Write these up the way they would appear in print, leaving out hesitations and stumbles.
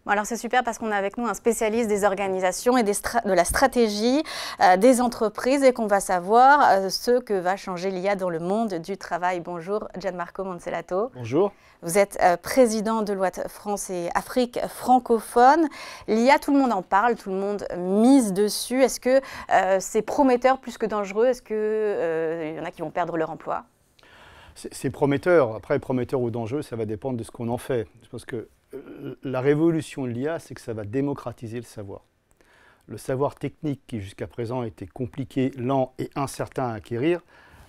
Bon, alors c'est super parce qu'on a avec nous un spécialiste des organisations et de la stratégie des entreprises et qu'on va savoir ce que va changer l'IA dans le monde du travail. Bonjour Gianmarco Moncellato. Bonjour. Vous êtes président de Deloitte France et Afrique francophone. L'IA, tout le monde en parle, tout le monde mise dessus. Est-ce que c'est prometteur plus que dangereux? Est-ce qu'il y en a qui vont perdre leur emploi? C'est prometteur. Après, prometteur ou dangereux, ça va dépendre de ce qu'on en fait. Je pense que la révolution de l'IA, c'est que ça va démocratiser le savoir. Le savoir technique qui jusqu'à présent était compliqué, lent et incertain à acquérir,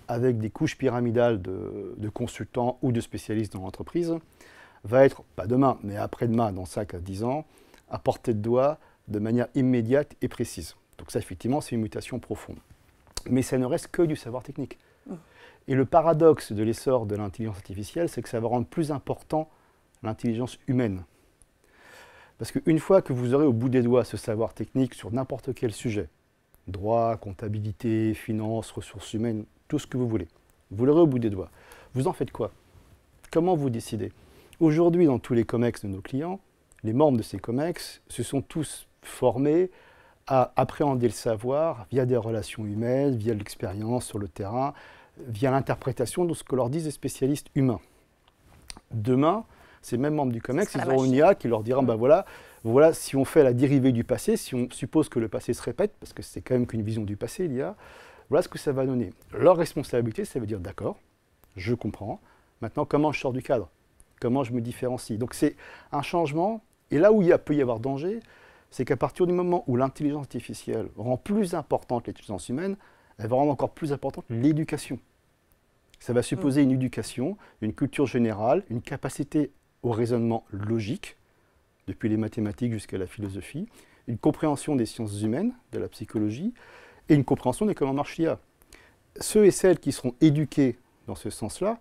avec des couches pyramidales de consultants ou de spécialistes dans l'entreprise, va être, pas demain, mais après-demain, dans 5 à 10 ans, à portée de doigt, de manière immédiate et précise. Donc ça, effectivement, c'est une mutation profonde. Mais ça ne reste que du savoir technique. Et le paradoxe de l'essor de l'intelligence artificielle, c'est que ça va rendre plus important l'intelligence humaine. Parce qu'une fois que vous aurez au bout des doigts ce savoir technique sur n'importe quel sujet, droit, comptabilité, finance, ressources humaines, tout ce que vous voulez, vous l'aurez au bout des doigts. Vous en faites quoi? Comment vous décidez? Aujourd'hui, dans tous les COMEX de nos clients, les membres de ces COMEX se sont tous formés à appréhender le savoir via des relations humaines, via l'expérience sur le terrain, via l'interprétation de ce que leur disent les spécialistes humains. Demain, ces mêmes membres du COMEX, ils auront une IA qui leur dira, ben voilà, si on fait la dérivée du passé, si on suppose que le passé se répète, parce que c'est quand même qu'une vision du passé, l'IA, voilà ce que ça va donner. Leur responsabilité, ça veut dire, d'accord, je comprends, maintenant comment je sors du cadre? Comment je me différencie? Donc c'est un changement, et là où il peut y avoir danger, c'est qu'à partir du moment où l'intelligence artificielle rend plus importante l'intelligence humaine, elle va rendre encore plus importante l'éducation. Ça va supposer une éducation, une culture générale, une capacité au raisonnement logique, depuis les mathématiques jusqu'à la philosophie, une compréhension des sciences humaines, de la psychologie, et une compréhension de comment marche l'IA. Ceux et celles qui seront éduqués dans ce sens-là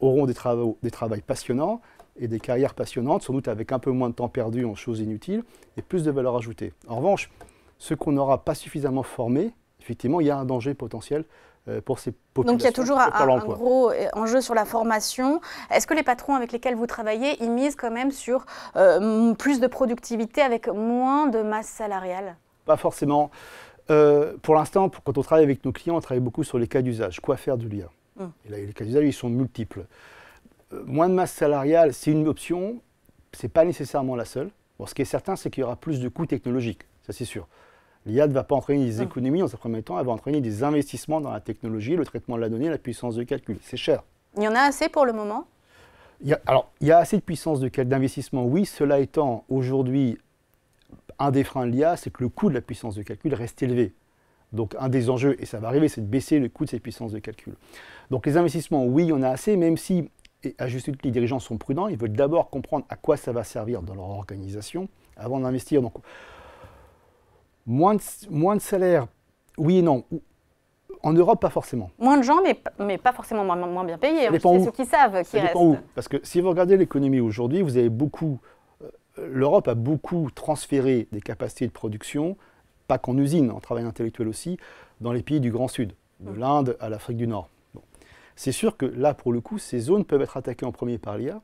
auront des travaux passionnants et des carrières passionnantes, sans doute avec un peu moins de temps perdu en choses inutiles et plus de valeur ajoutée. En revanche, ceux qu'on n'aura pas suffisamment formés, effectivement, il y a un danger potentiel pour ces populations. Donc il y a toujours un gros enjeu sur la formation. Est-ce que les patrons avec lesquels vous travaillez, ils misent quand même sur plus de productivité avec moins de masse salariale? Pas forcément. Pour l'instant, quand on travaille avec nos clients, on travaille beaucoup sur les cas d'usage. Quoi faire de l'IA? Et là, les cas d'usage, ils sont multiples. Moins de masse salariale, c'est une option. Ce n'est pas nécessairement la seule. Bon, ce qui est certain, c'est qu'il y aura plus de coûts technologiques. Ça, c'est sûr. L'IA ne va pas entraîner des économies dans un premier temps, elle va entraîner des investissements dans la technologie, le traitement de la donnée, la puissance de calcul. C'est cher. Il y en a assez pour le moment? Il y a assez de puissance d'investissement, oui. Cela étant, aujourd'hui, un des freins de l'IA, c'est que le coût de la puissance de calcul reste élevé. Donc un des enjeux, et ça va arriver, c'est de baisser le coût de cette puissance de calcul. Donc les investissements, oui, il y en a assez, même si, et à juste titre, les dirigeants sont prudents, ils veulent d'abord comprendre à quoi ça va servir dans leur organisation avant d'investir. Donc, moins de salaire, oui et non. En Europe, pas forcément. Moins de gens, mais pas forcément moins bien payés. Ça dépend où. Ceux qui savent qui restent. Ça dépend où. Parce que si vous regardez l'économie aujourd'hui, vous avez beaucoup... L'Europe a beaucoup transféré des capacités de production, pas qu'en usine, en travail intellectuel aussi, dans les pays du Grand Sud, de l'Inde à l'Afrique du Nord. Bon. C'est sûr que là, pour le coup, ces zones peuvent être attaquées en premier par l'IA,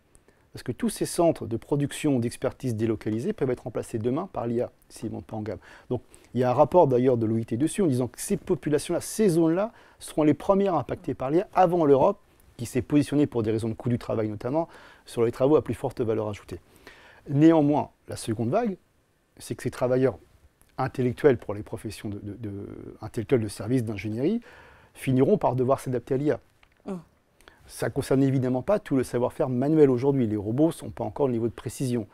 parce que tous ces centres de production, d'expertise délocalisés peuvent être remplacés demain par l'IA, s'ils ne montent pas en gamme. Donc, il y a un rapport d'ailleurs de l'OIT dessus, en disant que ces populations-là, ces zones-là, seront les premières impactées par l'IA avant l'Europe, qui s'est positionnée pour des raisons de coût du travail notamment, sur les travaux à plus forte valeur ajoutée. Néanmoins, la seconde vague, c'est que ces travailleurs intellectuels pour les professions intellectuelles de services d'ingénierie finiront par devoir s'adapter à l'IA. Ça ne concerne évidemment pas tout le savoir-faire manuel aujourd'hui. Les robots ne sont pas encore au niveau de précision.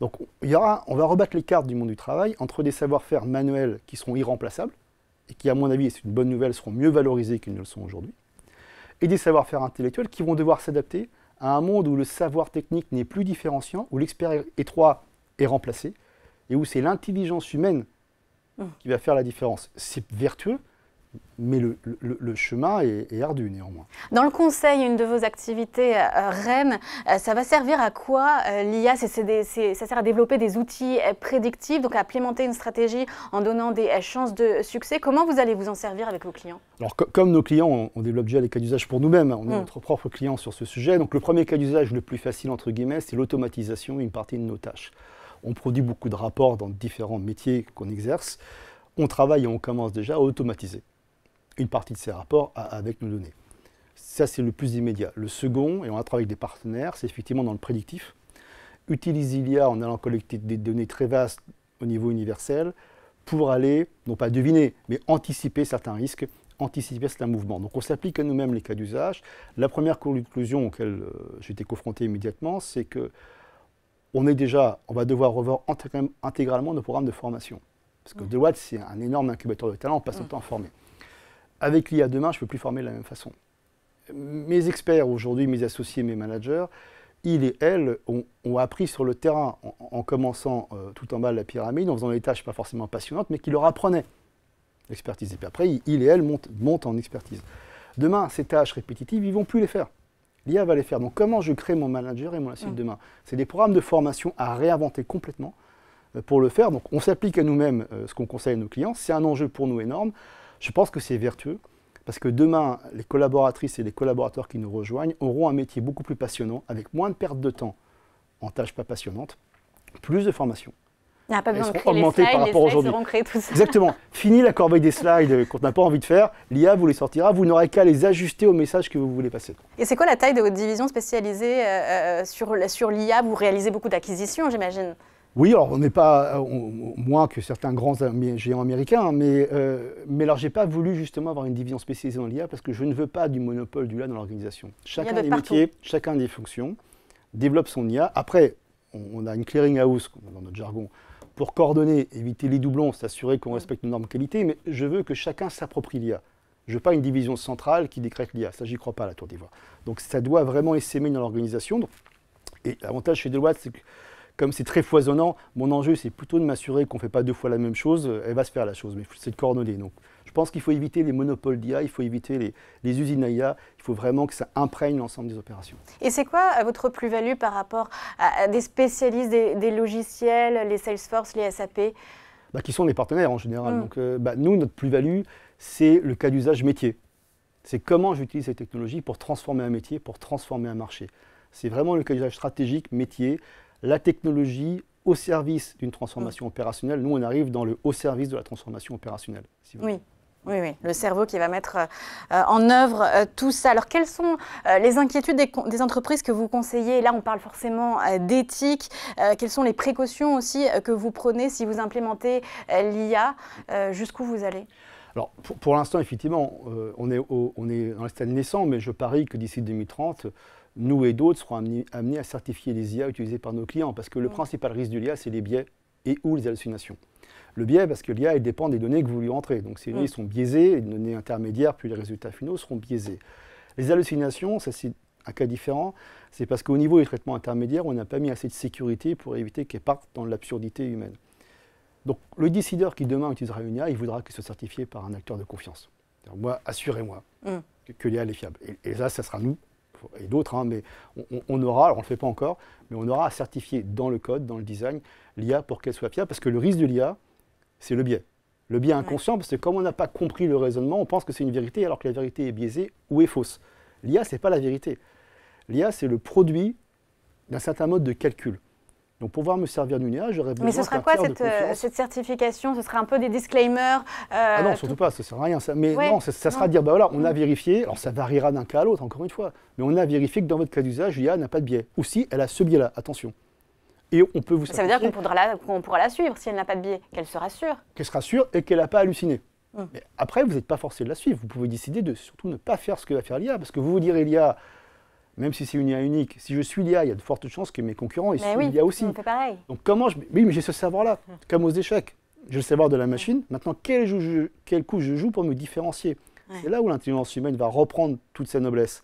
Donc on va rebattre les cartes du monde du travail entre des savoir-faire manuels qui seront irremplaçables et qui, à mon avis, et c'est une bonne nouvelle, seront mieux valorisés qu'ils ne le sont aujourd'hui, et des savoir-faire intellectuels qui vont devoir s'adapter à un monde où le savoir technique n'est plus différenciant, où l'expert étroit est remplacé, et où c'est l'intelligence humaine qui va faire la différence. C'est vertueux, mais le chemin est ardu néanmoins. Dans le conseil, une de vos activités reines, ça va servir à quoi l'IA? Ça sert à développer des outils prédictifs, donc à implémenter une stratégie en donnant des chances de succès. Comment vous allez vous en servir avec vos clients? Alors, comme nos clients, on développe déjà les cas d'usage pour nous-mêmes. On est notre propre client sur ce sujet. Donc le premier cas d'usage le plus facile, entre guillemets, c'est l'automatisation d'une partie de nos tâches. on produit beaucoup de rapports dans différents métiers qu'on exerce. On travaille et on commence déjà à automatiser une partie de ces rapports avec nos données. Ça, c'est le plus immédiat. Le second, et on a travaillé avec des partenaires, c'est effectivement dans le prédictif. Utiliser l'IA en allant collecter des données très vastes au niveau universel pour aller, non pas deviner, mais anticiper certains risques, anticiper certains mouvements. Donc on s'applique à nous-mêmes les cas d'usage. La première conclusion auquel j'ai été confronté immédiatement, c'est que on va devoir revoir intégralement nos programmes de formation. Parce que Deloitte, c'est un énorme incubateur de talent, on passe son temps à former. Avec l'IA demain, je ne peux plus former de la même façon. Mes experts aujourd'hui, mes associés, mes managers, ils et elles ont appris sur le terrain en commençant tout en bas de la pyramide, en faisant des tâches pas forcément passionnantes, mais qui leur apprenaient l'expertise. Et puis après, ils et elles montent en expertise. Demain, ces tâches répétitives, ils ne vont plus les faire. L'IA va les faire. Donc comment je crée mon manager et mon associé demain? C'est des programmes de formation à réinventer complètement pour le faire. Donc on s'applique à nous-mêmes ce qu'on conseille à nos clients. C'est un enjeu pour nous énorme. Je pense que c'est vertueux. Parce que demain, les collaboratrices et les collaborateurs qui nous rejoignent auront un métier beaucoup plus passionnant, avec moins de perte de temps en tâches pas passionnantes, plus de formation. Il n'y a pas besoin de créer les slides, par rapport aujourd'hui. Tout ça. Exactement. Fini la corbeille des slides qu'on n'a pas envie de faire. L'IA vous les sortira. Vous n'aurez qu'à les ajuster au message que vous voulez passer. Et c'est quoi la taille de votre division spécialisée sur l'IA? Vous réalisez beaucoup d'acquisitions, j'imagine. Oui, alors on n'est pas moins que certains grands géants américains, mais alors j'ai pas voulu justement avoir une division spécialisée dans l'IA parce que je ne veux pas du monopole du IA dans l'organisation. Chacun des métiers, chacun des fonctions développe son IA. Après, on a une clearing house dans notre jargon pour coordonner, éviter les doublons, s'assurer qu'on respecte nos normes qualité, mais je veux que chacun s'approprie l'IA. Je ne veux pas une division centrale qui décrète l'IA. Ça, j'y crois pas à la Tour d'Ivoire. Donc ça doit vraiment essaimer dans l'organisation. Et l'avantage chez Deloitte, c'est que comme c'est très foisonnant, mon enjeu, c'est plutôt de m'assurer qu'on ne fait pas deux fois la même chose. Elle va se faire la chose, mais c'est de coordonner. Donc, je pense qu'il faut éviter les monopoles d'IA, il faut éviter les usines à IA. Il faut vraiment que ça imprègne l'ensemble des opérations. Et c'est quoi votre plus-value par rapport à des spécialistes des logiciels, les Salesforce, les SAP? Qui sont des partenaires en général. Donc, nous, notre plus-value, c'est le cas d'usage métier. C'est comment j'utilise ces technologies pour transformer un métier, pour transformer un marché. C'est vraiment le cas d'usage stratégique, métier. La technologie au service d'une transformation opérationnelle. Nous, on arrive dans le haut service de la transformation opérationnelle. Si vous voulez. Oui, le cerveau qui va mettre en œuvre tout ça. Alors, quelles sont les inquiétudes des entreprises que vous conseillez? Là, on parle forcément d'éthique. Quelles sont les précautions aussi que vous prenez si vous implémentez l'IA? Jusqu'où vous allez? Alors, pour l'instant, effectivement, on est dans le stade naissant, mais je parie que d'ici 2030, nous et d'autres serons amenés à certifier les IA utilisées par nos clients, parce que le principal risque de l'IA, c'est les biais et ou les hallucinations. Le biais, parce que l'IA, elle dépend des données que vous lui rentrez. Donc ces données sont biaisées, les données intermédiaires, puis les résultats finaux seront biaisés. Les hallucinations, ça c'est un cas différent, c'est parce qu'au niveau des traitements intermédiaires, on n'a pas mis assez de sécurité pour éviter qu'elles partent dans l'absurdité humaine. Donc le décideur qui demain utilisera une IA, il voudra qu'elle soit certifiée par un acteur de confiance. Moi, assurez-moi que l'IA est fiable. Et là, ça sera nous. Et d'autres, mais on aura, alors on ne le fait pas encore, mais on aura à certifier dans le code, dans le design, l'IA pour qu'elle soit fiable, parce que le risque de l'IA, c'est le biais. Le biais inconscient, parce que comme on n'a pas compris le raisonnement, on pense que c'est une vérité, alors que la vérité est biaisée ou est fausse. L'IA, ce n'est pas la vérité. L'IA, c'est le produit d'un certain mode de calcul. Donc pour pouvoir me servir d'une IA, j'aurais besoin Mais ce sera quoi cette certification? Ce sera un peu des disclaimers Ah non, surtout pas, ça ne sert à rien. Mais non, ça sera de dire, voilà, on a vérifié, alors ça variera d'un cas à l'autre, encore une fois, mais on a vérifié que dans votre cas d'usage, l'IA n'a pas de biais. Ou si elle a ce biais-là, attention. Et on peut vous Ça veut dire qu'on pourra la suivre si elle n'a pas de biais, qu'elle sera sûre. Qu'elle sera sûre et qu'elle n'a pas halluciné. Mais après, vous n'êtes pas forcé de la suivre. Vous pouvez décider de surtout ne pas faire ce que va faire l'IA, parce que vous vous direz l'IA, même si c'est une IA unique, si je suis l'IA, il y a de fortes chances que mes concurrents ils suivent l'IA aussi. On fait pareil. Donc comment oui, mais j'ai ce savoir-là, comme aux échecs. J'ai le savoir de la machine. Maintenant, quel coup je joue pour me différencier? C'est là où l'intelligence humaine va reprendre toute sa noblesse.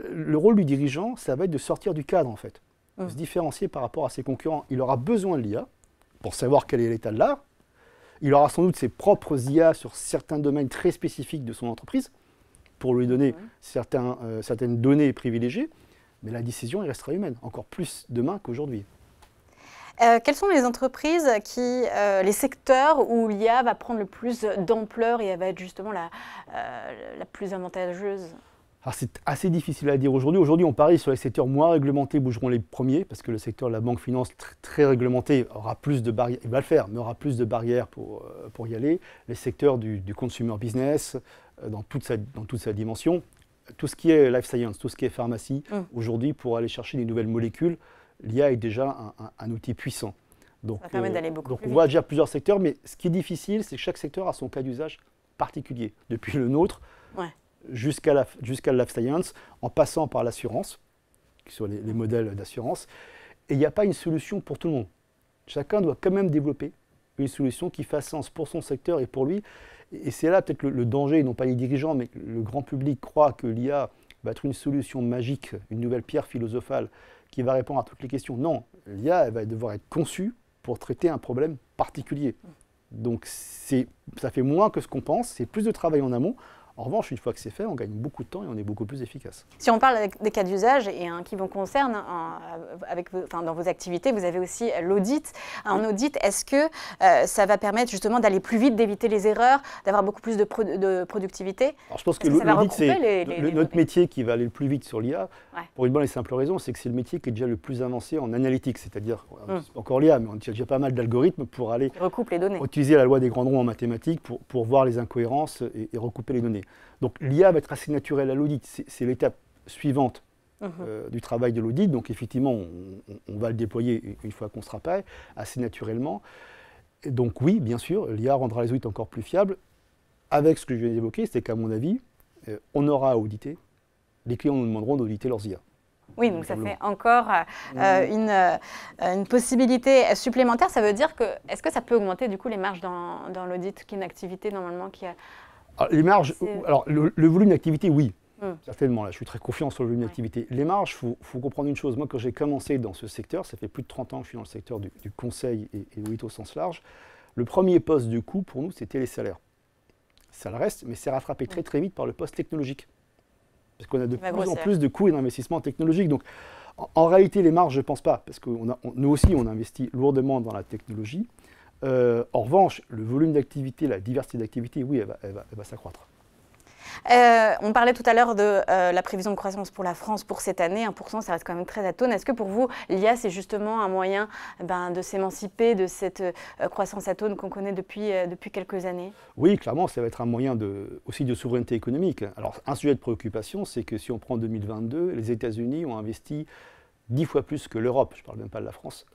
Le rôle du dirigeant, ça va être de sortir du cadre, en fait. De se différencier par rapport à ses concurrents. Il aura besoin de l'IA pour savoir quel est l'état de l'art. Il aura sans doute ses propres IA sur certains domaines très spécifiques de son entreprise, pour lui donner certaines données privilégiées, mais la décision elle restera humaine, encore plus demain qu'aujourd'hui. Quelles sont les entreprises les secteurs où l'IA va prendre le plus d'ampleur et elle va être justement la plus avantageuse? Alors c'est assez difficile à dire aujourd'hui. Aujourd'hui, on parie sur les secteurs moins réglementés bougeront les premiers, parce que le secteur de la banque finance très réglementé aura plus de barrières, il va le faire, mais aura plus de barrières pour y aller. Les secteurs du consumer business, dans toute sa dimension, tout ce qui est life science, tout ce qui est pharmacie, aujourd'hui, pour aller chercher des nouvelles molécules, l'IA est déjà un outil puissant. Donc, ça permet d'aller beaucoup plus on voit déjà plusieurs secteurs, mais ce qui est difficile, c'est que chaque secteur a son cas d'usage particulier. Depuis le nôtre, jusqu'à la life science, en passant par l'assurance, qui sont les modèles d'assurance. Et il n'y a pas une solution pour tout le monde. Chacun doit quand même développer une solution qui fasse sens pour son secteur et pour lui. Et c'est là peut-être le danger, non pas les dirigeants, mais le grand public croit que l'IA va être une solution magique, une nouvelle pierre philosophale qui va répondre à toutes les questions. Non, l'IA elle va devoir être conçue pour traiter un problème particulier. Donc ça fait moins que ce qu'on pense, c'est plus de travail en amont. En revanche, une fois que c'est fait, on gagne beaucoup de temps et on est beaucoup plus efficace. Si on parle des cas d'usage et qui vous concernent, dans vos activités, vous avez aussi l'audit. En audit, est-ce que ça va permettre justement d'aller plus vite, d'éviter les erreurs, d'avoir beaucoup plus de productivité? Alors, je pense que l'audit, c'est notre métier qui va aller le plus vite sur l'IA, pour une bonne et simple raison, c'est que c'est le métier qui est déjà le plus avancé en analytique, c'est-à-dire, c'est pas encore l'IA, mais on a déjà pas mal d'algorithmes pour aller recoupe les données. Utiliser la loi des grands ronds en mathématiques pour voir les incohérences et recouper les données. Donc l'IA va être assez naturelle à l'audit, c'est l'étape suivante du travail de l'audit, donc effectivement on va le déployer une fois qu'on sera prêt, assez naturellement. Et donc oui, bien sûr, l'IA rendra les audits encore plus fiables, avec ce que je viens d'évoquer, c'est qu'à mon avis, on aura à auditer, les clients nous demanderont d'auditer leurs IA. Oui, donc ça fait encore une possibilité supplémentaire. Ça veut dire que, est-ce que ça peut augmenter du coup les marges dans l'audit, qui est une activité normalement qui a... Alors, les marges, alors le volume d'activité, oui, certainement. Là, je suis très confiant sur le volume d'activité. Les marges, faut comprendre une chose. Moi, quand j'ai commencé dans ce secteur, ça fait plus de 30 ans que je suis dans le secteur du conseil et l'audit au sens large, le premier poste de coût pour nous, c'était les salaires. Ça le reste, mais c'est rattrapé très très vite par le poste technologique. Parce qu'on a de plus en plus de coûts et d'investissements technologiques. Donc, en réalité, les marges, je ne pense pas, parce que nous aussi, on investit lourdement dans la technologie. En revanche, le volume d'activité, la diversité d'activité, oui, elle va s'accroître. On parlait tout à l'heure de la prévision de croissance pour la France pour cette année, 1%, ça reste quand même très atone. Est-ce que pour vous, l'IA, c'est justement un moyen de s'émanciper de cette croissance atone qu'on connaît depuis quelques années? Oui, clairement, ça va être un moyen aussi de souveraineté économique. Alors, un sujet de préoccupation, c'est que si on prend 2022, les États-Unis ont investi 10 fois plus que l'Europe, je ne parle même pas de la France,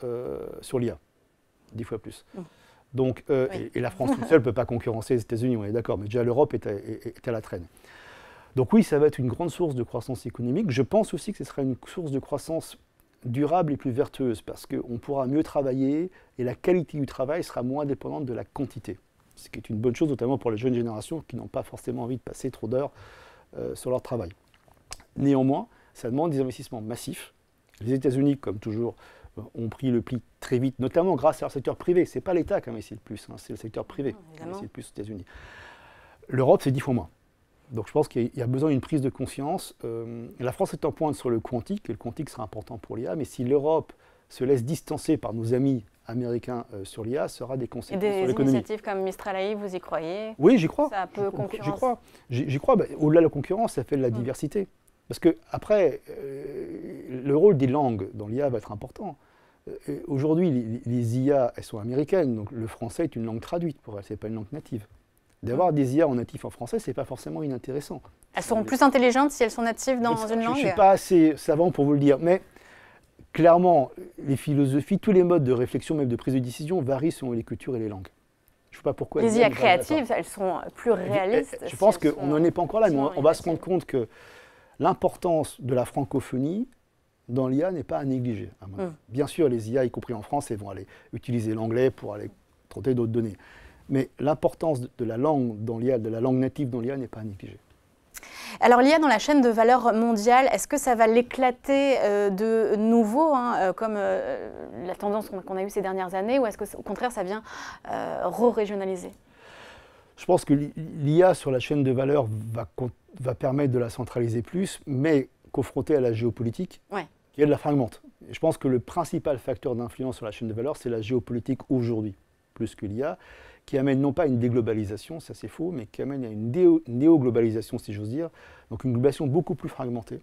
sur l'IA. 10 fois plus. Donc, et la France toute seule ne peut pas concurrencer les États-Unis, on est d'accord, mais déjà l'Europe est à la traîne. Donc oui, ça va être une grande source de croissance économique. Je pense aussi que ce sera une source de croissance durable et plus vertueuse, parce qu'on pourra mieux travailler et la qualité du travail sera moins dépendante de la quantité. Ce qui est une bonne chose, notamment pour les jeunes générations qui n'ont pas forcément envie de passer trop d'heures sur leur travail. Néanmoins, ça demande des investissements massifs. Les États-Unis, comme toujours, ont pris le pli très vite, notamment grâce à leur secteur privé. Ce n'est pas l'État qui a investi le plus, c'est le secteur privé qui a investi le plus aux États-Unis. L'Europe, c'est 10 fois moins. Donc je pense qu'il y a besoin d'une prise de conscience. La France est en pointe sur le quantique, et le quantique sera important pour l'IA, mais si l'Europe se laisse distancer par nos amis américains sur l'IA, ça aura des conséquences sur l'économie. Et des initiatives comme Mistral AI, vous y croyez? Oui, j'y crois. Ça peut concurrence. J'y crois. Au-delà de la concurrence, ça fait de la diversité. Parce que après, le rôle des langues dans l'IA va être important. Aujourd'hui, les IA, elles sont américaines, donc le français est une langue traduite pour elles, ce n'est pas une langue native. D'avoir des IA en natif en français, ce n'est pas forcément inintéressant. Elles seront plus intelligentes si elles sont natives dans une langue? Je ne suis pas assez savant pour vous le dire, mais clairement, les philosophies, tous les modes de réflexion, même de prise de décision, varient selon les cultures et les langues. Je ne sais pas pourquoi. Les IA créatives, elles sont plus réalistes. Je pense qu'on n'en est pas encore là, mais on va se rendre compte que l'importance de la francophonie dans l'IA n'est pas à négliger. Bien sûr, les IA, y compris en France, elles vont aller utiliser l'anglais pour aller traiter d'autres données. Mais l'importance de la langue dans l'IA, de la langue native dans l'IA, n'est pas à négliger. Alors l'IA dans la chaîne de valeur mondiale, est-ce que ça va l'éclater de nouveau, comme la tendance qu'on a eue ces dernières années, ou est-ce qu'au contraire ça vient re-régionaliser? Je pense que l'IA sur la chaîne de valeur va permettre de la centraliser plus, mais confrontée à la géopolitique, qui est de la fragmente. Et je pense que le principal facteur d'influence sur la chaîne de valeur, c'est la géopolitique aujourd'hui, plus que l'IA, qui amène non pas à une déglobalisation, ça c'est faux, mais qui amène à une néo-globalisation, si j'ose dire. Donc une globalisation beaucoup plus fragmentée,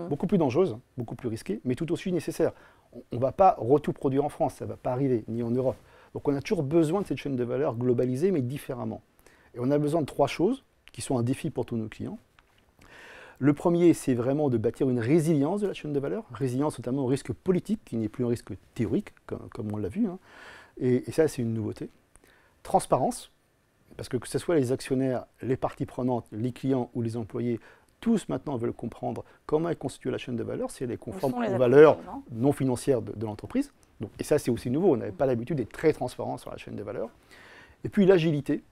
beaucoup plus dangereuse, beaucoup plus risquée, mais tout aussi nécessaire. On ne va pas tout produire en France, ça ne va pas arriver, ni en Europe. Donc on a toujours besoin de cette chaîne de valeur globalisée, mais différemment. Et on a besoin de 3 choses, qui sont un défi pour tous nos clients. Le premier, c'est vraiment de bâtir une résilience de la chaîne de valeur, résilience notamment au risque politique, qui n'est plus un risque théorique, comme on l'a vu, hein. Et ça, c'est une nouveauté. Transparence, parce que ce soit les actionnaires, les parties prenantes, les clients ou les employés, tous maintenant veulent comprendre comment est constituée la chaîne de valeur, si elle est conforme aux valeurs non financières de l'entreprise. Et ça, c'est aussi nouveau, on n'avait pas l'habitude d'être très transparent sur la chaîne de valeur. Et puis l'agilité,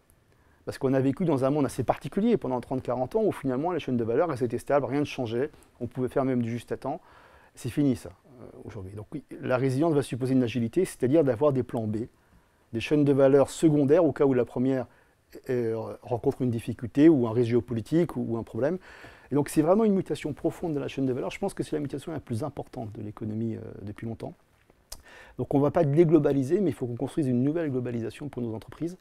parce qu'on a vécu dans un monde assez particulier pendant 30-40 ans où finalement la chaîne de valeur, elle était stable, rien ne changeait, on pouvait faire même du juste à temps. C'est fini ça, aujourd'hui. Donc oui, la résilience va supposer une agilité, c'est-à-dire d'avoir des plans B, des chaînes de valeur secondaires au cas où la première rencontre une difficulté ou un risque géopolitique ou un problème. Et donc c'est vraiment une mutation profonde de la chaîne de valeur. Je pense que c'est la mutation la plus importante de l'économie depuis longtemps. Donc on ne va pas déglobaliser, mais il faut qu'on construise une nouvelle globalisation pour nos entreprises.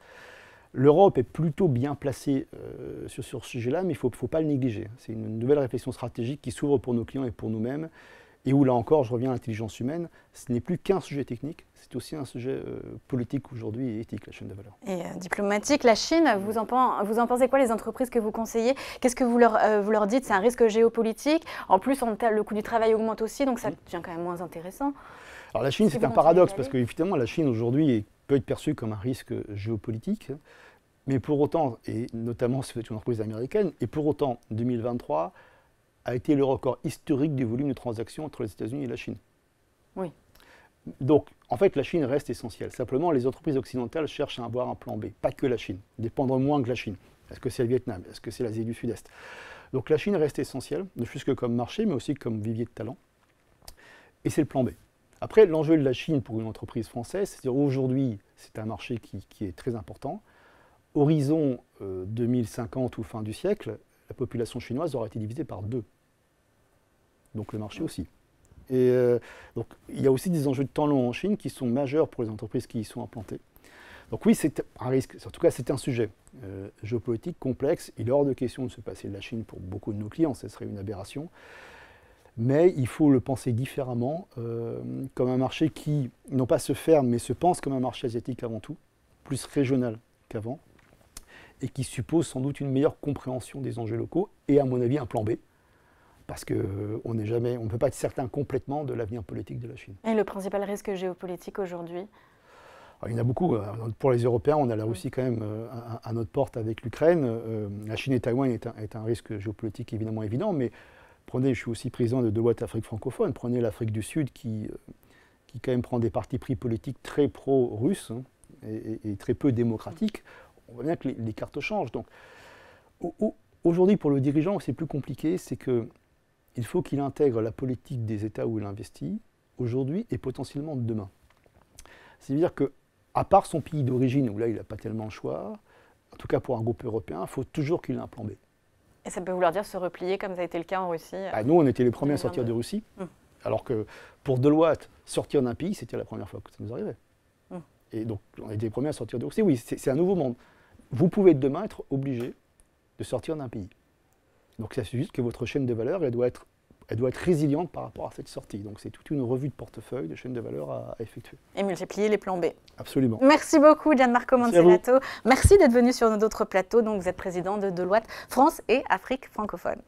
L'Europe est plutôt bien placée sur ce sujet-là, mais il ne faut pas le négliger. C'est une nouvelle réflexion stratégique qui s'ouvre pour nos clients et pour nous-mêmes, et où là encore, je reviens à l'intelligence humaine, ce n'est plus qu'un sujet technique, c'est aussi un sujet politique aujourd'hui et éthique, la chaîne de valeur. Et diplomatique, la Chine, vous en pensez quoi les entreprises que vous conseillez? Qu'est-ce que vous leur dites? C'est un risque géopolitique. En plus, le coût du travail augmente aussi, donc ça devient quand même moins intéressant. Alors la Chine, c'est un paradoxe, parce qu'effectivement, la Chine aujourd'hui peut être perçue comme un risque géopolitique, mais pour autant, et notamment c'est une entreprise américaine, et pour autant, 2023 a été le record historique du volume de transactions entre les États-Unis et la Chine. Oui. Donc, en fait, la Chine reste essentielle. Simplement, les entreprises occidentales cherchent à avoir un plan B, pas que la Chine, dépendre moins que la Chine. Est-ce que c'est le Vietnam? Est-ce que c'est l'Asie du Sud-Est? Donc la Chine reste essentielle, ne fût-ce que comme marché, mais aussi comme vivier de talent. Et c'est le plan B. Après, l'enjeu de la Chine pour une entreprise française, c'est-à-dire aujourd'hui, c'est un marché qui est très important. Horizon 2050 ou fin du siècle, la population chinoise aura été divisée par 2. Donc le marché aussi. Et donc il y a aussi des enjeux de temps long en Chine qui sont majeurs pour les entreprises qui y sont implantées. Donc oui, c'est un risque, en tout cas c'est un sujet géopolitique complexe. Il est hors de question de se passer de la Chine pour beaucoup de nos clients, ce serait une aberration. Mais il faut le penser différemment, comme un marché qui, non pas se ferme, mais se pense comme un marché asiatique avant tout, plus régional qu'avant, et qui suppose sans doute une meilleure compréhension des enjeux locaux, et à mon avis un plan B, parce qu'on ne peut pas être certain complètement de l'avenir politique de la Chine. Et le principal risque géopolitique aujourd'hui? Il y en a beaucoup. Pour les Européens, on a la Russie quand même à notre porte avec l'Ukraine. La Chine et Taïwan est un risque géopolitique évidemment évident, mais prenez, je suis aussi président de Deloitte Afrique francophone, prenez l'Afrique du Sud qui quand même prend des partis pris politiques très pro-russes et très peu démocratiques. On voit bien que les cartes changent. Donc, aujourd'hui, pour le dirigeant, c'est plus compliqué, c'est qu'il faut qu'il intègre la politique des États où il investit, aujourd'hui et potentiellement demain. C'est-à-dire qu'à part son pays d'origine, où là, il n'a pas tellement le choix, en tout cas pour un groupe européen, il faut toujours qu'il ait un plan B. Et ça peut vouloir dire se replier, comme ça a été le cas en Russie? Nous, on était les premiers à sortir de Russie, alors que pour Deloitte, sortir d'un pays, c'était la première fois que ça nous arrivait. Et donc, on était les premiers à sortir de Russie. Oui, c'est un nouveau monde. Vous pouvez demain être obligé de sortir d'un pays. Donc, ça suffit juste que votre chaîne de valeur, elle doit être résiliente par rapport à cette sortie. Donc, c'est toute une revue de portefeuille de chaîne de valeur à effectuer. Et multiplier les plans B. Absolument. Merci beaucoup, Gianmarco Monserrato. Merci d'être venu sur notre plateau. Donc, vous êtes président de Deloitte France et Afrique francophone.